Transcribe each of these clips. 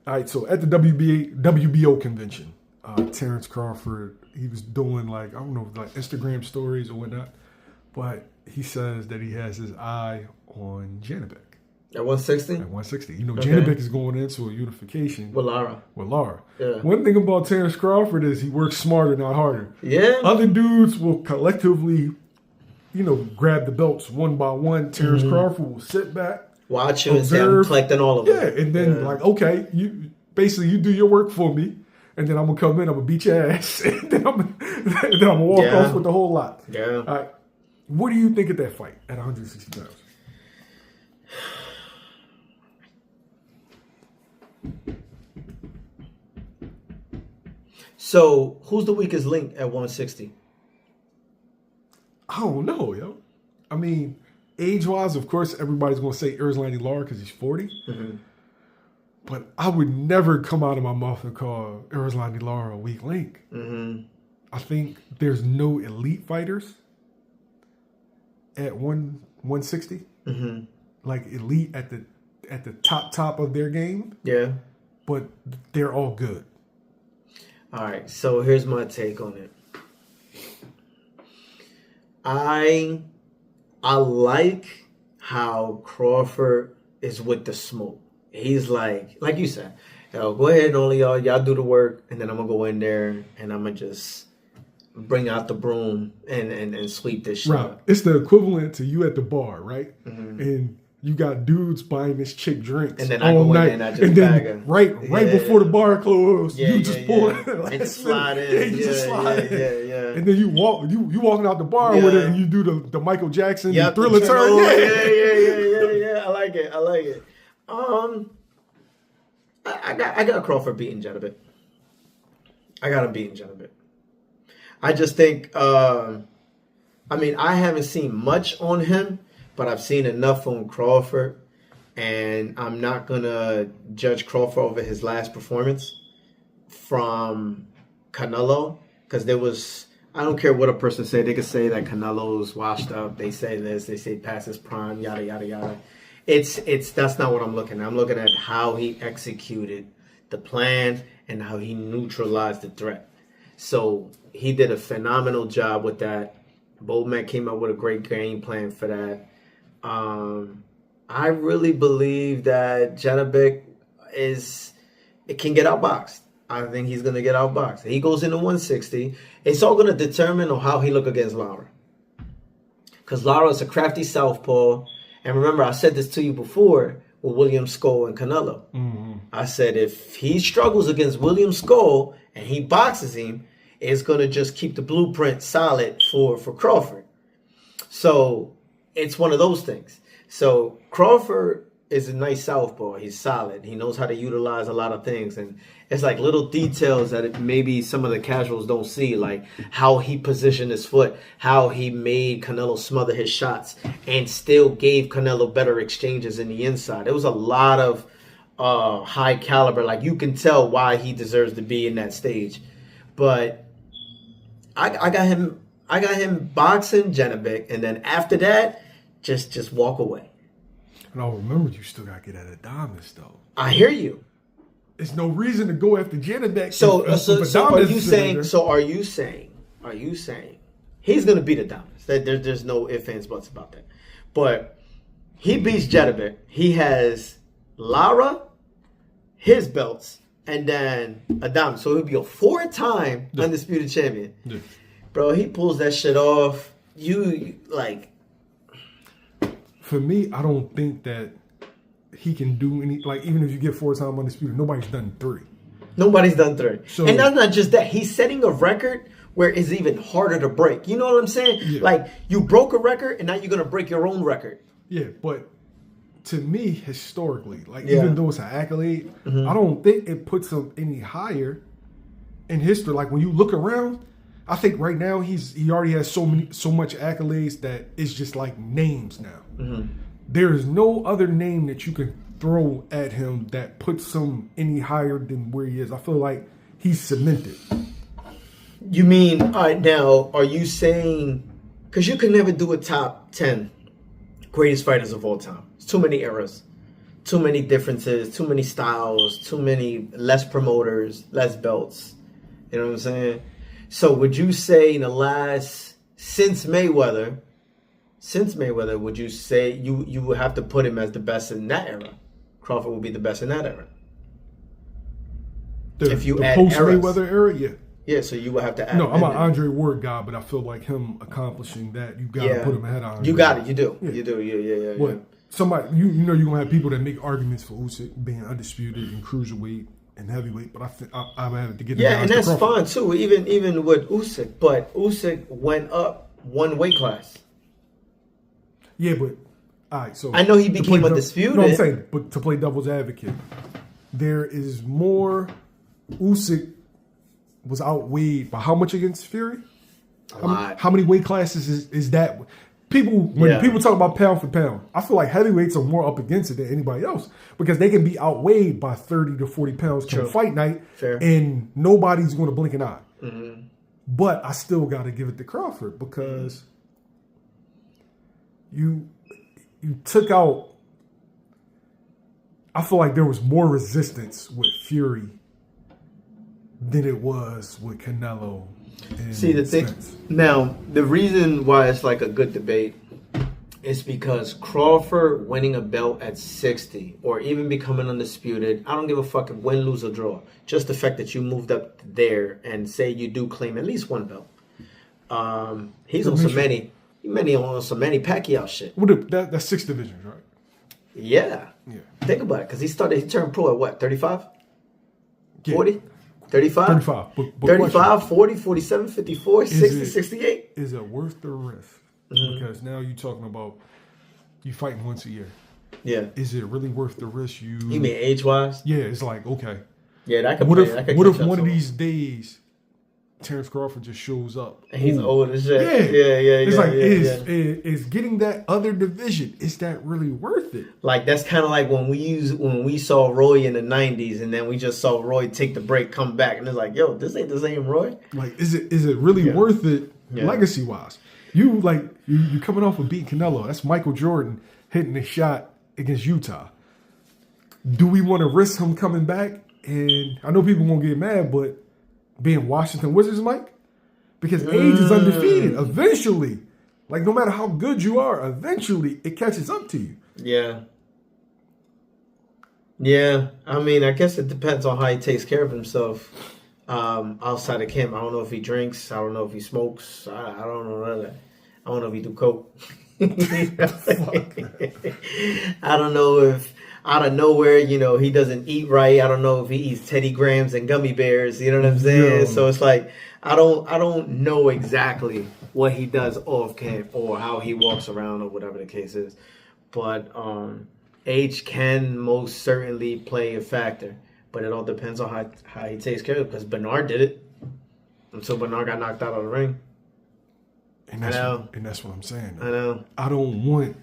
All right, so at the WBO convention, Terence Crawford, he was doing like, I don't know, like Instagram stories or whatnot, but he says that he has his eye on Janibek. At 160? At 160. You know, Janibek is going into a unification. With Lara. Yeah. One thing about Terence Crawford is he works smarter, not harder. Yeah. Other dudes will collectively, grab the belts one by one. Terence Crawford will sit back, watch you, observe, and say, I'm collecting all of them. Yeah, and then okay, you do your work for me, and then I'm gonna come in, I'm gonna beat your ass, and then I'm gonna walk off with the whole lot. Yeah. All right. What do you think of that fight at 160 pounds? So, who's the weakest link at 160? I don't know, yo. I mean, age-wise, of course, everybody's going to say Lara because he's 40. Mm-hmm. But I would never come out of my mouth and call Lara a weak link. Mm-hmm. I think there's no elite fighters at 160. Mm-hmm. Like elite at the top of their game. Yeah. But they're all good. All right, so here's my take on it. I like how Crawford is with the smoke. He's like you said, go ahead and all y'all do the work, and then I'm gonna go in there and I'm gonna just bring out the broom and sweep this shit up. It's the equivalent to you at the bar, right? Mm-hmm. And you got dudes buying this chick drinks and then all night, and I just bag her. right before the bar closed, you just pull it and just slide in. Yeah, you just slide in. And then you walking out the bar with it, and you do the Michael Jackson Thriller turn. Yeah. I like it. I got Crawford beating Janibek. I got him beating Janibek. I just think, I haven't seen much on him, but I've seen enough on Crawford, and I'm not going to judge Crawford over his last performance from Canelo, because I don't care what a person say, they could say that Canelo's washed up, they say this, they say past his prime, yada, yada, yada. That's not what I'm looking at. I'm looking at how he executed the plan and how he neutralized the threat. So he did a phenomenal job with that. Bowman came up with a great game plan for that. I really believe that Janibek can get outboxed. I think he's going to get outboxed. He goes into 160. It's all going to determine on how he look against Lara. Because Lara is a crafty southpaw. And remember, I said this to you before with William Skull and Canelo. Mm-hmm. I said if he struggles against William Skull and he boxes him, it's going to just keep the blueprint solid for Crawford. So it's one of those things. So Crawford is a nice southpaw. He's solid. He knows how to utilize a lot of things. And it's like little details that maybe some of the casuals don't see, like how he positioned his foot, how he made Canelo smother his shots and still gave Canelo better exchanges in the inside. It was a lot of high caliber. Like you can tell why he deserves to be in that stage. But I got him boxing Janibek, and then after that, just walk away. And I'll remember you still got to get at Adames, though. I hear you. There's no reason to go after Janibek. So are you saying he's going to beat Adames? There's no ifs, ands, buts about that. But he beats Janibek. He has Lara, his belts, and then Adames. So he'll be a 4-time undisputed champion. Yeah. Bro, he pulls that shit off. For me, I don't think that he can do any, even if you get 4-time undisputed, nobody's done 3. Nobody's done 3. So, and that's not just that. He's setting a record where it's even harder to break. You know what I'm saying? Yeah. You broke a record, and now you're going to break your own record. Yeah, but to me, historically, even though it's an accolade, I don't think it puts him any higher in history. Like, when you look around, I think right now he already has so much accolades that it's just like names now. Mm-hmm. There is no other name that you can throw at him that puts him any higher than where he is. I feel like he's cemented. You mean, all right, now, are you saying, because you can never do a top 10 greatest fighters of all time. It's too many eras. too many differences, too many styles, less promoters, less belts. You know what I'm saying? So would you say since Mayweather, would you say you would have to put him as the best in that era? Crawford would be the best in that era. If you add post Mayweather era, yeah. Yeah, so you would have to add. No, I'm an Andre Ward guy, but I feel like him accomplishing that, you got to put him ahead of Andre. You got it. You do. Yeah. You do. Yeah. But somebody, you know, you're going to have people that make arguments for Usyk being undisputed in cruiserweight and heavyweight, but I've had to get and that's fine too. Even with Usyk, but Usyk went up one weight class. Yeah, but all right. So I know he became undisputed. No, I'm saying, but to play devil's advocate, there is more. Usyk was outweighed by how much against Fury? How many weight classes is that? When people talk about pound for pound, I feel like heavyweights are more up against it than anybody else because they can be outweighed by 30 to 40 pounds come fight night, and nobody's going to blink an eye. Mm-hmm. But I still got to give it to Crawford because you took out. I feel like there was more resistance with Fury than it was with Canelo. See, the thing now, the reason why it's like a good debate is because Crawford winning a belt at 60 or even becoming undisputed, I don't give a fuck if win, lose, or draw. Just the fact that you moved up there and say you do claim at least one belt. He's on some many Pacquiao shit. That's 6 divisions, right? Yeah. Think about it, because he turned pro at what, 35? 40? 35? 35. But 35, 40, 47, 54, 60, 68. Is it worth the risk? Mm-hmm. Because now you're talking about you fighting once a year. Yeah. Is it really worth the risk? You mean age-wise? Yeah, it's like, okay. Yeah, that could What if one of these days Terence Crawford just shows up? And he's old as shit. Yeah. It's like, is getting that other division, is that really worth it? Like, that's kind of like when we saw Roy in the 90s, and then we just saw Roy take the break, come back, and it's like, yo, this ain't the same Roy. Like, is it really worth it legacy-wise? You coming off of beating Canelo. That's Michael Jordan hitting a shot against Utah. Do we want to risk him coming back? And I know people won't get mad, but being Washington Wizards, Mike, because age is undefeated. Eventually, like no matter how good you are, eventually it catches up to you. Yeah. I mean, I guess it depends on how he takes care of himself outside of camp. I don't know if he drinks. I don't know if he smokes. I don't know none of that. I don't know if he do coke. I don't know if out of nowhere, he doesn't eat right. I don't know if he eats Teddy Grahams and gummy bears. You know what I'm saying? Yeah. So it's like I don't know exactly what he does off camp or how he walks around or whatever the case is. But age can most certainly play a factor. But it all depends on how he takes care of it. Because Bernard did it until Bernard got knocked out of the ring. And that's what I'm saying. I know. I don't want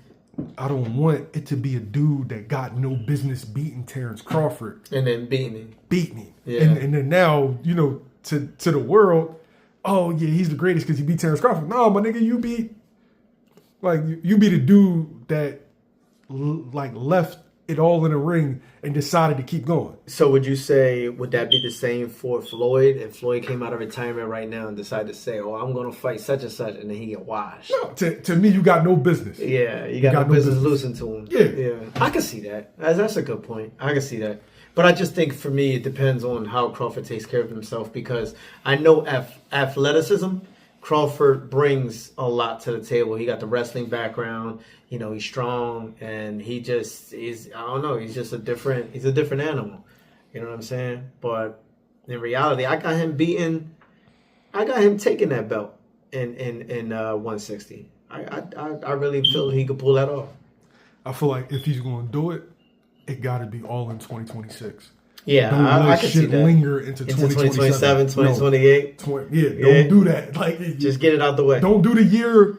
it to be a dude that got no business beating Terence Crawford. And then beating him. Yeah. And then now, to the world, oh yeah, he's the greatest because he beat Terence Crawford. No, my nigga, you beat a dude that left it all in the ring and decided to keep going. So would that be the same for Floyd? If Floyd came out of retirement right now and decided to say, oh, I'm going to fight such and such, and then he get washed? No, to me, you got no business. Yeah, you got no business losing to him. Yeah. I can see that. That's a good point. I can see that. But I just think for me, it depends on how Crawford takes care of himself because I know athleticism, Crawford brings a lot to the table. He got the wrestling background. He's strong, and he just is. I don't know. He's just a different animal. You know what I'm saying? But in reality, I got him taking that belt in 160. I really feel he could pull that off. I feel like if he's going to do it, it got to be all in 2026. Yeah, don't let I can see that. Linger into 2027, 2028. Don't do that. Like, just get it out the way. Don't do the year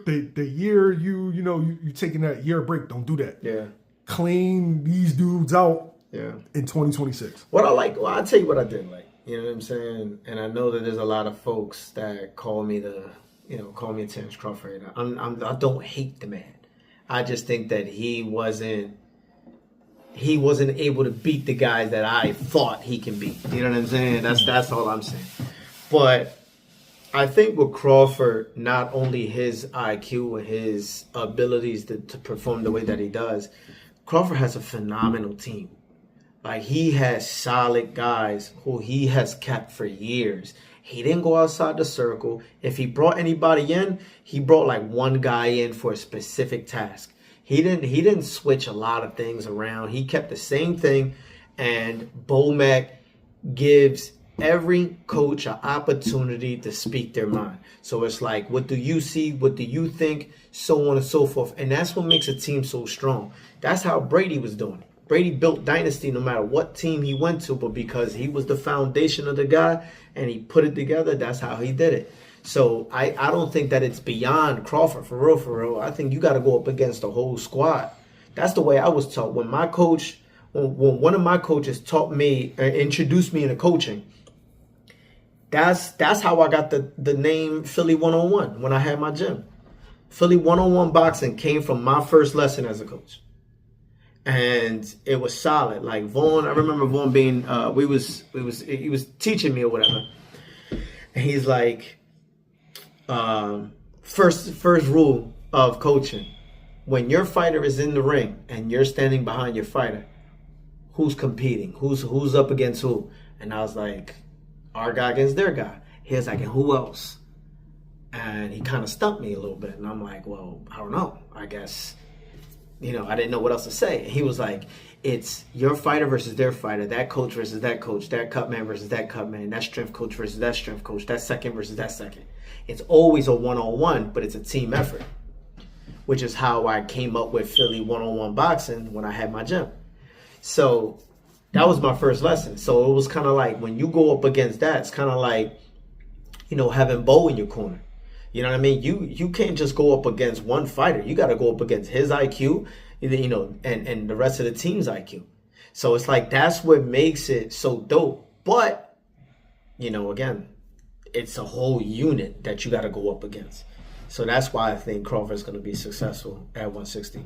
you taking that year break. Don't do that. Yeah, clean these dudes out. Yeah, in 2026. I'll tell you what I did like. You know what I'm saying? And I know that there's a lot of folks that call me a Terence Crawford. I don't hate the man. I just think that he wasn't he wasn't able to beat the guys that I thought he can beat. You know what I'm saying? That's all I'm saying. But I think with Crawford, not only his IQ and his abilities to perform the way that he does, Crawford has a phenomenal team. Like, he has solid guys who he has kept for years. He didn't go outside the circle. If he brought anybody in, he brought like one guy in for a specific task. He didn't switch a lot of things around. He kept the same thing, and Bomac gives every coach an opportunity to speak their mind. So it's like, what do you see? What do you think? So on and so forth. And that's what makes a team so strong. That's how Brady was doing it. Brady built dynasty no matter what team he went to, but because he was the foundation of the guy and he put it together, that's how he did it. So I don't think that it's beyond Crawford, for real, for real. I think you got to go up against the whole squad. That's the way I was taught. When one of my coaches taught me, introduced me into coaching, that's how I got the name Philly 101 when I had my gym. Philly 101 boxing came from my first lesson as a coach. And it was solid. Like Vaughn, I remember Vaughn being, he was teaching me or whatever. And he's like, first rule of coaching: when your fighter is in the ring and you're standing behind your fighter, who's competing? Who's up against who? And I was like, our guy against their guy. He was like, and who else? And he kind of stumped me a little bit. And I'm like, well, I don't know. I guess, I didn't know what else to say. And he was like, it's your fighter versus their fighter, that coach versus that coach, that cut man versus that cut man, that strength coach versus that strength coach, that second versus that second. It's always a one-on-one, but it's a team effort, which is how I came up with Philly one-on-one boxing when I had my gym. So that was my first lesson. So it was kind of like, when you go up against that, it's kind of like, having Bo in your corner. You know what I mean? You can't just go up against one fighter. You got to go up against his IQ, and the rest of the team's IQ. So it's like, that's what makes it so dope. But, again, it's a whole unit that you got to go up against. So that's why I think Crawford's going to be successful at 160.